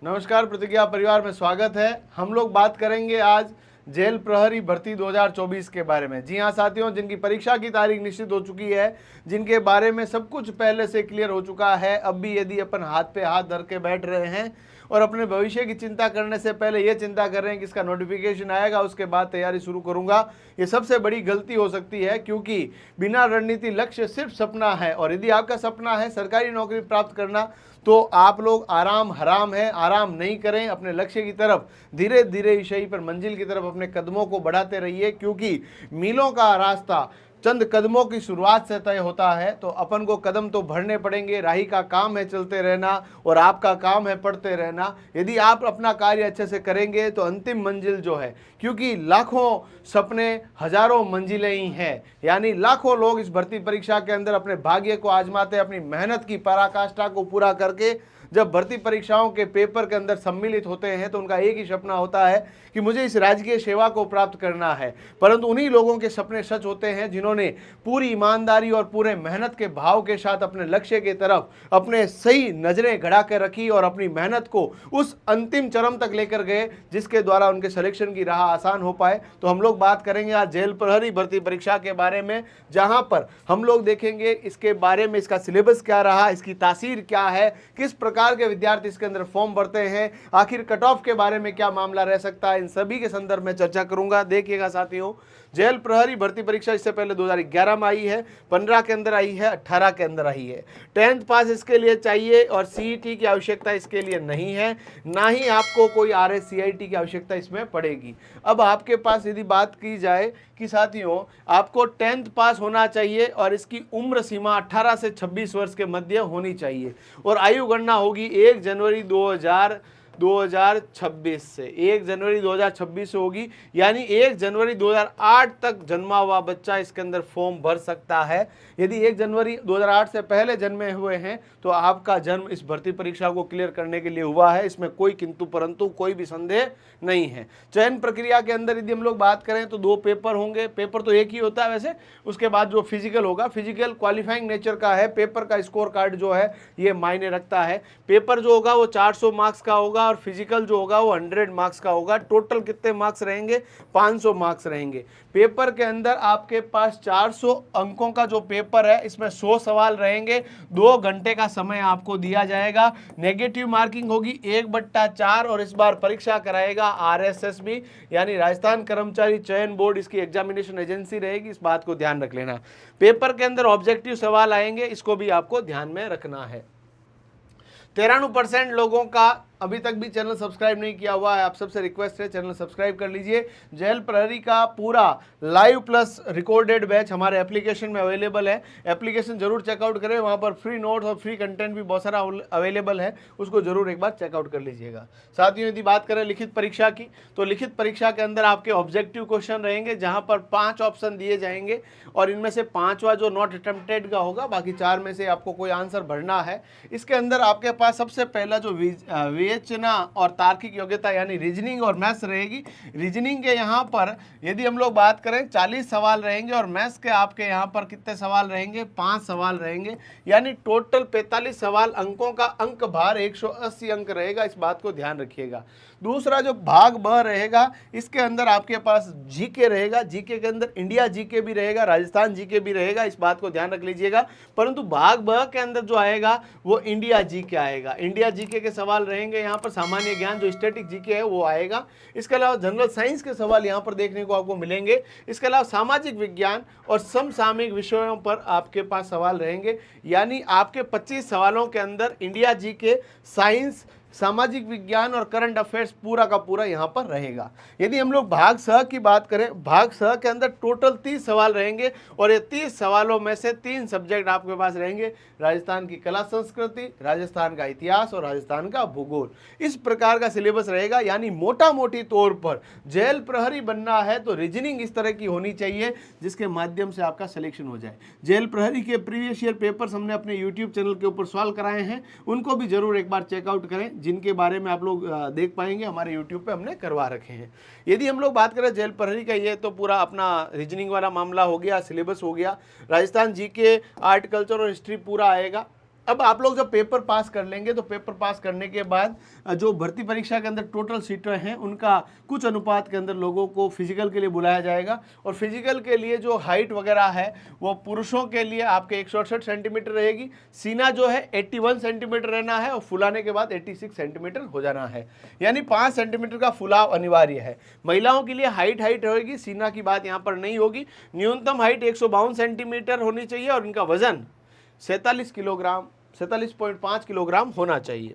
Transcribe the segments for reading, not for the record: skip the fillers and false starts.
नमस्कार, प्रतिज्ञा परिवार में स्वागत है। हम लोग बात करेंगे आज जेल प्रहरी भर्ती 2024 के बारे में। जी हाँ साथियों, जिनकी परीक्षा की तारीख निश्चित हो चुकी है, जिनके बारे में सब कुछ पहले से क्लियर हो चुका है, अब भी यदि अपन हाथ पे हाथ धर के बैठ रहे हैं और अपने भविष्य की चिंता करने से पहले ये चिंता कर रहे हैं कि इसका नोटिफिकेशन आएगा उसके बाद तैयारी शुरू करूंगा, ये सबसे बड़ी गलती हो सकती है। क्योंकि बिना रणनीति लक्ष्य सिर्फ सपना है, और यदि आपका सपना है सरकारी नौकरी प्राप्त करना तो आप लोग आराम हराम है, आराम नहीं करें। अपने लक्ष्य की तरफ धीरे धीरे ईशाई पर मंजिल की तरफ अपने कदमों को बढ़ाते रहिए, क्योंकि मीलों का रास्ता चंद कदमों की शुरुआत से तय होता है। तो अपन को कदम तो भरने पड़ेंगे। राही का काम है चलते रहना और आपका काम है पढ़ते रहना। यदि आप अपना कार्य अच्छे से करेंगे तो अंतिम मंजिल जो है, क्योंकि लाखों सपने हजारों मंजिलें ही हैं, यानी लाखों लोग इस भर्ती परीक्षा के अंदर अपने भाग्य को आजमाते, अपनी मेहनत की पराकाष्ठा को पूरा करके जब भर्ती परीक्षाओं के पेपर के अंदर सम्मिलित होते हैं तो उनका एक ही सपना होता है कि मुझे इस राजकीय सेवा को प्राप्त करना है। परंतु उन्हीं लोगों के सपने सच होते हैं जिन्होंने पूरी ईमानदारी और पूरे मेहनत के भाव के साथ अपने लक्ष्य की तरफ अपने सही नजरें गड़ा कर रखी और अपनी मेहनत को उस अंतिम चरम तक लेकर गए जिसके द्वारा उनके सिलेक्शन की राह आसान हो पाए। तो हम लोग बात करेंगे आज जेल प्रहरी भर्ती परीक्षा के बारे में, जहां पर हम लोग देखेंगे इसके बारे में, इसका सिलेबस क्या रहा, इसकी तासीर क्या है, किस प्रकार के विद्यार्थी इसके अंदर फॉर्म भरते हैं, आखिर कट ऑफ के बारे में क्या मामला रह सकता है, इन सभी के संदर्भ में चर्चा करूंगा। देखिएगा साथियों, जेल प्रहरी भर्ती परीक्षा इससे पहले 2011 में आई है, 15 के अंदर आई है, 18 के अंदर आई है। 10th पास इसके लिए चाहिए और सीईटी की आवश्यकता इसके लिए नहीं है, ना ही आपको कोई RSCIT की आवश्यकता इसमें पड़ेगी। अब आपके पास यदि बात की जाए कि साथियों आपको 10th पास होना चाहिए और इसकी उम्र सीमा 18 से 26 वर्ष के मध्य होनी चाहिए, और आयु गणना होगी 1 जनवरी 2026 से, 1 जनवरी 2026 से होगी। यानी 1 जनवरी 2008 तक जन्मा हुआ बच्चा इसके अंदर फॉर्म भर सकता है। यदि 1 जनवरी 2008 से पहले जन्मे हुए हैं तो आपका जन्म इस भर्ती परीक्षा को क्लियर करने के लिए हुआ है, इसमें कोई किंतु परंतु कोई भी संदेह नहीं है। चयन प्रक्रिया के अंदर यदि हम लोग बात करें तो 2 पेपर होंगे, पेपर तो एक ही होता है वैसे। उसके बाद जो फिजिकल होगा, फिजिकल क्वालिफाइंग नेचर का है, पेपर का स्कोर कार्ड जो है ये मायने रखता है। पेपर जो होगा वो 400 मार्क्स का होगा और फिजिकल जो होगा वो 100 मार्क्स का होगा। टोटल कितने मार्क्स रहेंगे? 500 मार्क्स रहेंगे। पेपर के अंदर आपके पास 400 अंकों का जो पेपर है इसमें 100 सवाल रहेंगे, 2 घंटे का समय आपको दिया जाएगा। नेगेटिव मार्किंग होगी 1/4 और इस बार परीक्षा कराएगा RSSB यानी राजस्थान कर्मचारी चयन बोर्ड, इसकी एग्जामिनेशन एजेंसी रहेगी, इस बात को ध्यान रख लेना। पेपर के अंदर ऑब्जेक्टिव सवाल आएंगे, इसको भी आपको ध्यान में रखना है। 93% लोगों का अभी तक भी चैनल सब्सक्राइब नहीं किया हुआ है, आप सबसे रिक्वेस्ट है चैनल सब्सक्राइब कर लीजिए। जेल प्रहरी का पूरा लाइव प्लस रिकॉर्डेड बैच हमारे एप्लीकेशन में अवेलेबल है, एप्लीकेशन जरूर चेकआउट करें, वहां पर फ्री नोट्स और फ्री कंटेंट भी बहुत सारा अवेलेबल है, उसको जरूर एक बार चेकआउट कर लीजिएगा। साथियों यदि बात करें लिखित परीक्षा की, तो लिखित परीक्षा के अंदर आपके ऑब्जेक्टिव क्वेश्चन रहेंगे, जहां पर 5 ऑप्शन दिए जाएंगे और इनमें से 5वां जो नॉट अटेम्प्टेड का होगा, बाकी 4 में से आपको कोई आंसर भरना है। इसके अंदर आपके पास सबसे पहला जो विवेचना और तार्किक योग्यता यानी रीजनिंग और मैथ्स रहेगी। रीजनिंग के यहाँ पर यदि हम लोग बात करें 40 सवाल रहेंगे और मैथ्स के आपके यहाँ पर कितने सवाल रहेंगे? 5 सवाल रहेंगे, यानी टोटल 45 सवाल। अंकों का अंक भार 180 अंक रहेगा, इस बात को ध्यान रखिएगा। दूसरा जो भाग ब रहेगा, इसके अंदर आपके पास जीके रहेगा, जीके के अंदर इंडिया जीके भी रहेगा, राजस्थान जीके भी रहेगा, इस बात को ध्यान रख लीजिएगा। परंतु भाग ब के अंदर जो आएगा वो इंडिया जीके आएगा। इंडिया जीके के सवाल रहेंगे, यहाँ पर सामान्य ज्ञान जो स्टैटिक जीके है वो आएगा। इसके अलावा जनरल साइंस के सवाल यहाँ पर देखने को आपको मिलेंगे। इसके अलावा सामाजिक विज्ञान और समसामयिक विषयों पर आपके पास सवाल रहेंगे, यानी आपके 25 सवालों के अंदर इंडिया जीके, साइंस, सामाजिक विज्ञान और करंट अफेयर्स पूरा का पूरा यहाँ पर रहेगा। यदि हम लोग भाग स की बात करें, भाग स के अंदर टोटल 30 सवाल रहेंगे और ये 30 सवालों में से 3 सब्जेक्ट आपके पास रहेंगे, राजस्थान की कला संस्कृति, राजस्थान का इतिहास और राजस्थान का भूगोल। इस प्रकार का सिलेबस रहेगा, यानी मोटा मोटी तौर पर जेल प्रहरी बनना है तो रीजनिंग इस तरह की होनी चाहिए जिसके माध्यम से आपका सिलेक्शन हो जाए। जेल प्रहरी के प्रीवियस ईयर पेपर्स हमने अपने यूट्यूब चैनल के ऊपर सॉल्व कराए हैं, उनको भी जरूर एक बार चेकआउट करें, जिनके बारे में आप लोग देख पाएंगे हमारे यूट्यूब पे हमने करवा रखे हैं। यदि हम लोग बात करें जेल प्रहरी का, ये तो पूरा अपना रीजनिंग वाला मामला हो गया, सिलेबस हो गया। राजस्थान जीके, आर्ट, कल्चर और हिस्ट्री पूरा आएगा। अब आप लोग जब पेपर पास कर लेंगे तो पेपर पास करने के बाद जो भर्ती परीक्षा के अंदर टोटल सीटें हैं उनका कुछ अनुपात के अंदर लोगों को फिजिकल के लिए बुलाया जाएगा। और फिजिकल के लिए जो हाइट वगैरह है वो पुरुषों के लिए आपके 168 सेंटीमीटर रहेगी, सीना जो है 81 सेंटीमीटर रहना है और फुलाने के बाद 86 सेंटीमीटर हो जाना है, यानी 5 सेंटीमीटर का फुलाव अनिवार्य है। महिलाओं के लिए हाइट होगी, सीना की बात यहाँ पर नहीं होगी। न्यूनतम हाइट 152 सेंटीमीटर होनी चाहिए और इनका वजन 47 किलोग्राम 47.5 किलोग्राम होना चाहिए।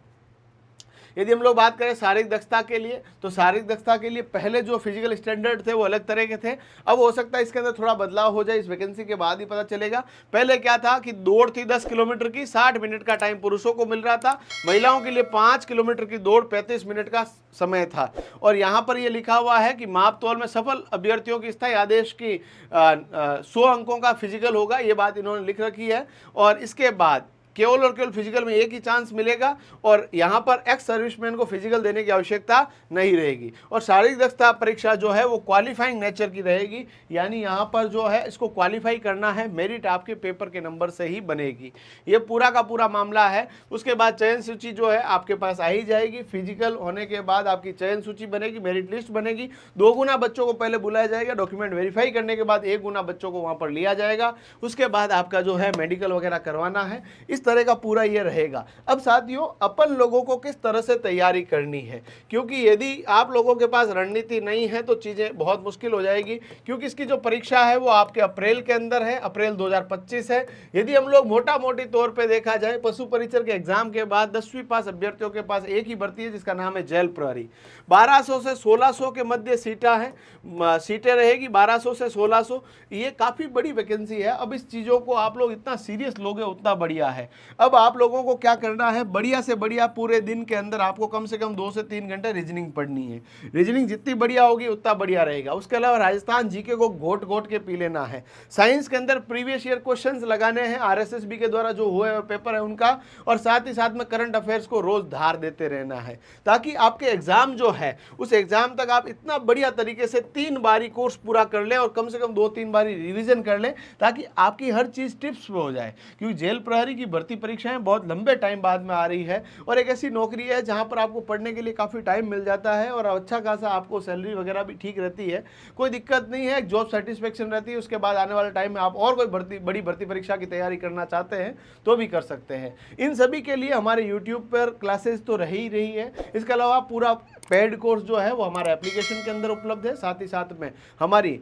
यदि हम लोग बात करें शारीरिक दक्षता के लिए, तो शारीरिक दक्षता के लिए पहले जो फिजिकल स्टैंडर्ड थे वो अलग तरह के थे। अब हो सकता है इसके अंदर थोड़ा बदलाव हो जाए, इस वैकेंसी के बाद ही पता चलेगा। पहले क्या था कि दौड़ थी 10 किलोमीटर की, 60 मिनट का टाइम पुरुषों को मिल रहा था। महिलाओं के लिए 5 किलोमीटर की दौड़ 35 मिनट का समय था। और यहाँ पर ये लिखा हुआ है कि माप तौल में सफल अभ्यर्थियों की स्थायी आदेश की 100 अंकों का फिजिकल होगा, ये बात इन्होंने लिख रखी है। और इसके बाद केवल और केवल फिजिकल में एक ही चांस मिलेगा और यहाँ पर एक्स सर्विसमैन को फिजिकल देने की आवश्यकता नहीं रहेगी। और शारीरिक दक्षता परीक्षा जो है वो क्वालिफाइंग नेचर की रहेगी, यानी यहाँ पर जो है इसको क्वालिफाई करना है, मेरिट आपके पेपर के नंबर से ही बनेगी। ये पूरा का पूरा मामला है। उसके बाद चयन सूची जो है आपके पास आ ही जाएगी। फिजिकल होने के बाद आपकी चयन सूची बनेगी, मेरिट लिस्ट बनेगी। 2 गुना बच्चों को पहले बुलाया जाएगा, डॉक्यूमेंट वेरीफाई करने के बाद 1 गुना बच्चों को वहाँ पर लिया जाएगा। उसके बाद आपका जो है मेडिकल वगैरह करवाना है। इस तरह का पूरा ये रहेगा। अब साथियों, अपन लोगों को किस तरह से तैयारी करनी है, क्योंकि यदि आप लोगों के पास रणनीति नहीं है तो चीज़ें बहुत मुश्किल हो जाएगी। क्योंकि इसकी जो परीक्षा है वो आपके अप्रैल के अंदर है, अप्रैल 2025 है। यदि हम लोग मोटा मोटी तौर पे देखा जाए, पशु परिचर के एग्जाम के बाद 10वीं पास अभ्यर्थियों के पास एक ही भर्ती है जिसका नाम है जेल प्रहरी। 1200 से 1600 के मध्य सीटें रहेगी, 1200 से 1600। ये काफ़ी बड़ी वैकेंसी है। अब इस चीज़ों को आप लोग इतना सीरियस लोगे उतना बढ़िया है। अब आप लोगों को क्या करना है, बढ़िया से बढ़िया पूरे दिन के अंदर आपको कम से कम 2 से 3 घंटे रीजनिंग पढ़नी है। रीजनिंग जितनी बढ़िया होगी उतना बढ़िया रहेगा। उसके अलावा राजस्थान जीके को घोट घोट के पी लेना है। साइंस के अंदर प्रीवियस ईयर क्वेश्चंस लगाने हैं, आरएसएसबी के द्वारा जो हुए पेपर है उनका, और साथ ही साथ में करंट अफेयर्स को रोज धार देते रहना है, ताकि आपके एग्जाम जो है उस एग्जाम तक आप इतना बढ़िया तरीके से 3 बारी कोर्स पूरा कर लें और कम से कम 2-3 बारी रिविजन कर लें, ताकि आपकी हर चीज टिप्स पे हो जाए। क्योंकि जेल प्रहरी की भर्ती परीक्षाएं बहुत लंबे टाइम बाद में आ रही है और एक ऐसी नौकरी है जहां पर आपको पढ़ने के लिए काफ़ी टाइम मिल जाता है और अच्छा खासा आपको सैलरी वगैरह भी ठीक रहती है, कोई दिक्कत नहीं है, जॉब सेटिस्फेक्शन रहती है। उसके बाद आने वाले टाइम में आप और कोई बड़ी भर्ती परीक्षा की तैयारी करना चाहते हैं तो भी कर सकते हैं। इन सभी के लिए हमारे यूट्यूब पर क्लासेस तो रही है। इसके अलावा पूरा पेड कोर्स जो है वो हमारे एप्लीकेशन के अंदर उपलब्ध है। साथ ही साथ में हमारी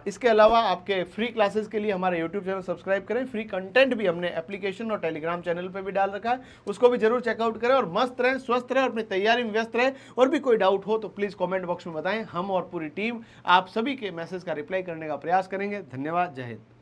इसके अलावा आपके फ्री क्लासेस के लिए हमारे यूट्यूब चैनल सब्सक्राइब करें। फ्री कंटेंट भी हमने एप्लीकेशन और टेलीग्राम चैनल पे भी डाल रखा है, उसको भी जरूर चेकआउट करें। और मस्त रहें, स्वस्थ रहें, अपनी तैयारी में व्यस्त रहें। और भी कोई डाउट हो तो प्लीज़ कमेंट बॉक्स में बताएं, हम और पूरी टीम आप सभी के मैसेज का रिप्लाई करने का प्रयास करेंगे। धन्यवाद, जय हिंद।